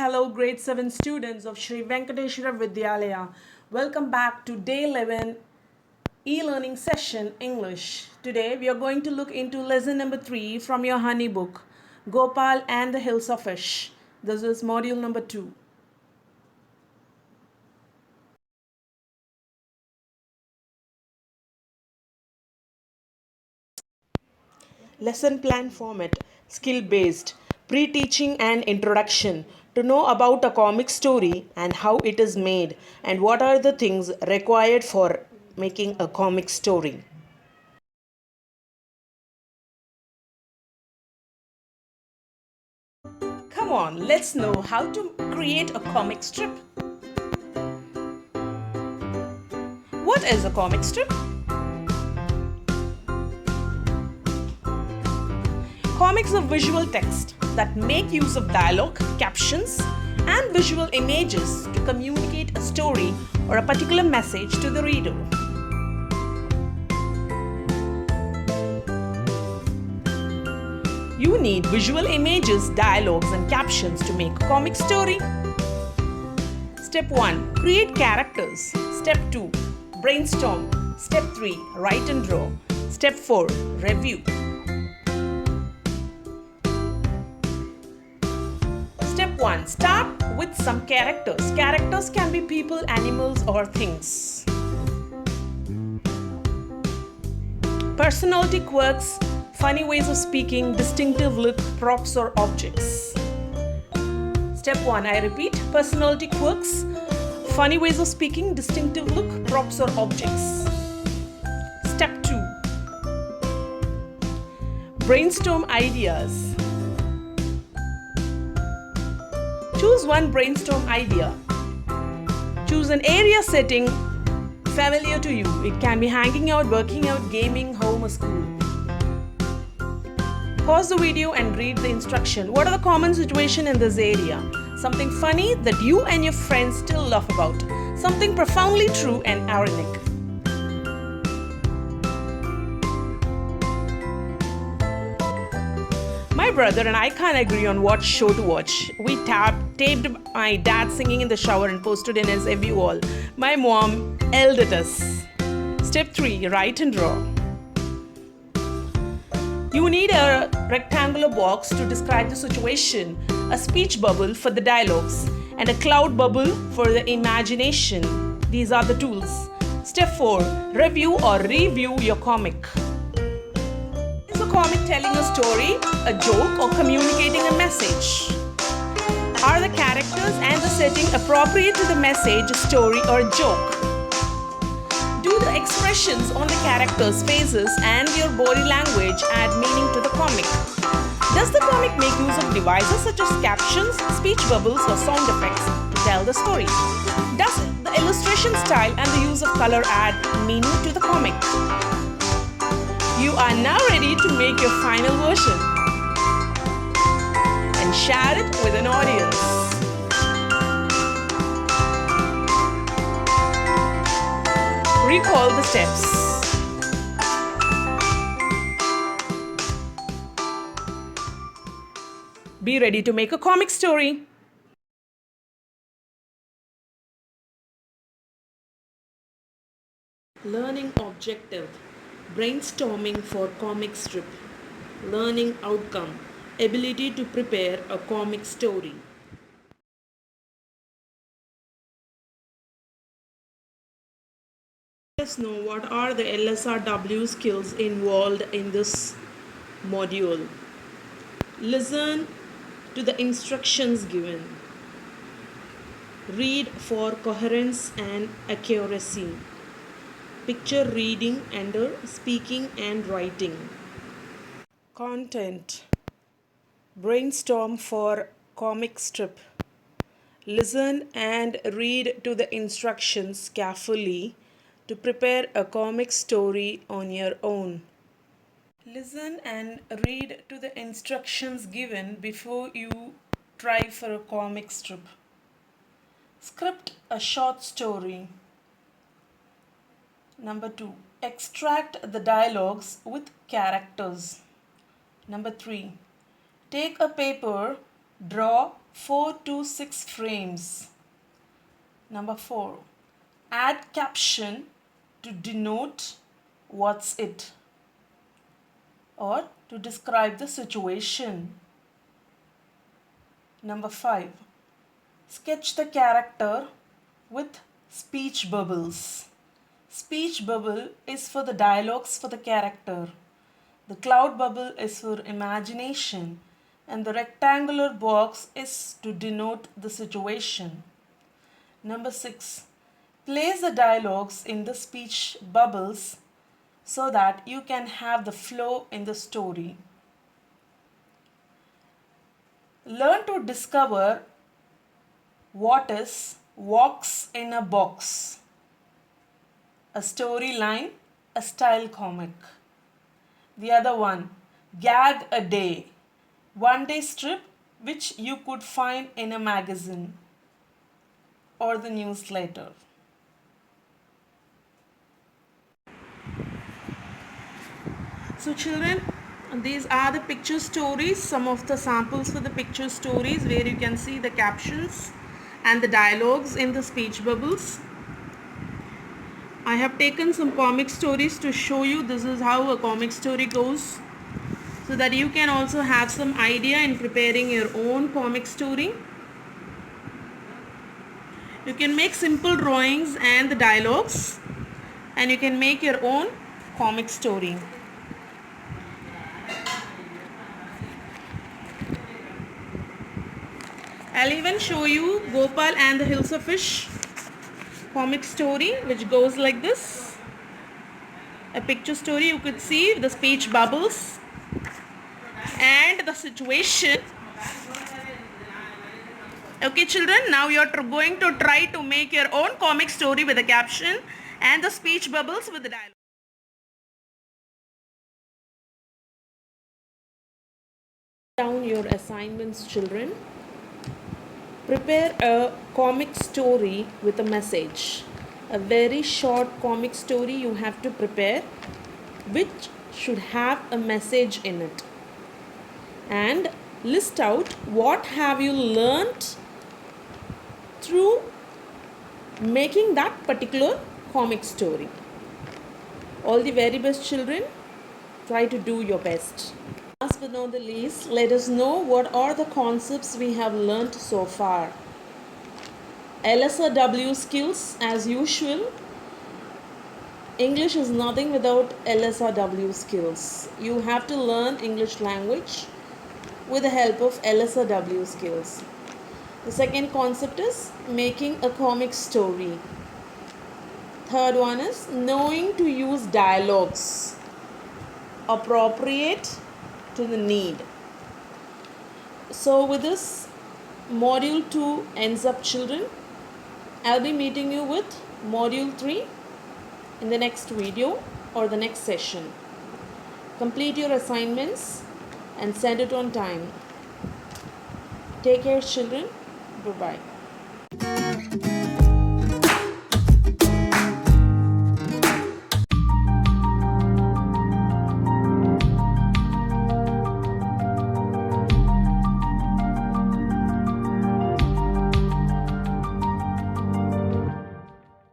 hello grade 7 students of Shri Venkateshwara Vidyalaya. Welcome back to day 11 e-learning session English. Today we are going to look into lesson number 3 from your honey book, Gopal and the Hills of Fish. This is module number 2. Lesson plan format, skill based, pre teaching and introduction. To know about a comic story and how it is made, and what are the things required for making a comic story. Come on, let's know how to create a comic strip. What is a comic strip? Comics are visual text that make use of dialogue, captions, and visual images to communicate a story or a particular message to the reader. You need visual images, dialogues, and captions to make a comic story. Step 1. Create characters. Step 2. Brainstorm. Step 3. Write and draw. Step 4. Review. Step 1. Start with some characters. Characters can be people, animals, or things. Personality quirks, funny ways of speaking, distinctive look, props, or objects. Step 1. I repeat. Personality quirks, funny ways of speaking, distinctive look, props, or objects. Step 2. Brainstorm ideas. Choose one brainstorm idea. Choose an area setting familiar to you. It can be hanging out, working out, gaming, home, or school. Pause the video and read the instruction. What are the common situations in this area? Something funny that you and your friends still laugh about. Something profoundly true and ironic. My brother and I can't agree on what show to watch. We taped my dad singing in the shower and posted in his FB wall. My mom yelled at us. Step 3. Write and draw. You need a rectangular box to describe the situation, a speech bubble for the dialogues, and a cloud bubble for the imagination. These are the tools. Step 4. Review or review your comic. Is a comic telling a story, a joke, or communicating a message? Are the characters and the setting appropriate to the message, story, or joke? Do the expressions on the characters' faces and your body language add meaning to the comic? Does the comic make use of devices such as captions, speech bubbles, or sound effects to tell the story? Does the illustration style and the use of color add meaning to the comic? You are now ready to make your final version and share it with an audience. Recall the steps. Be ready to make a comic story. Learning objective. Brainstorming for comic strip. Learning outcome. Ability to prepare a comic story. Let us know what are the LSRW skills involved in this module. Listen to the instructions given. Read for coherence and accuracy. Picture reading under speaking and writing. Content. Brainstorm for comic strip. Listen and read to the instructions carefully to prepare a comic story on your own. Listen and read to the instructions given before you try for a comic strip. Script a short story. Number 2. Extract the dialogues with characters. Number 3. Take a paper, draw 4 to 6 frames. Number 4. Add caption to denote what's it or to describe the situation. Number 5. Sketch the character with speech bubbles. Speech bubble is for the dialogues for the character. The cloud bubble is for imagination, and the rectangular box is to denote the situation. Number 6. Place the dialogues in the speech bubbles so that you can have the flow in the story. Learn to discover what is Walks in a Box. A storyline, a style comic. The other one, Gag a Day, one-day strip which you could find in a magazine or the newsletter. So children, these are the picture stories, some of the samples for the picture stories where you can see the captions and the dialogues in the speech bubbles. I have taken some comic stories to show you this is how a comic story goes, so that you can also have some idea in preparing your own comic story. You can make simple drawings and the dialogues, and you can make your own comic story. I'll even show you Gopal and the Hills of Fish comic story, which goes like this. A picture story, you could see the speech bubbles and the situation. Okay children, now you're going to try to make your own comic story with the caption and the speech bubbles with the dialogue. Down your assignments, children. Prepare a comic story with a message. A very short comic story you have to prepare, which should have a message in it. And list out what have you learnt through making that particular comic story. All the very best, children. Try to do your best. Last but not the least, let us know what are the concepts we have learnt so far. LSRW skills, as usual. English is nothing without LSRW skills. You have to learn English language with the help of LSRW skills. The second concept is making a comic story. Third one is knowing to use dialogues appropriate to the need. So with this, module 2 ends up, children. I'll be meeting you with module 3 in the next video or the next session. Complete your assignments and send it on time. Take care, children. Bye-bye.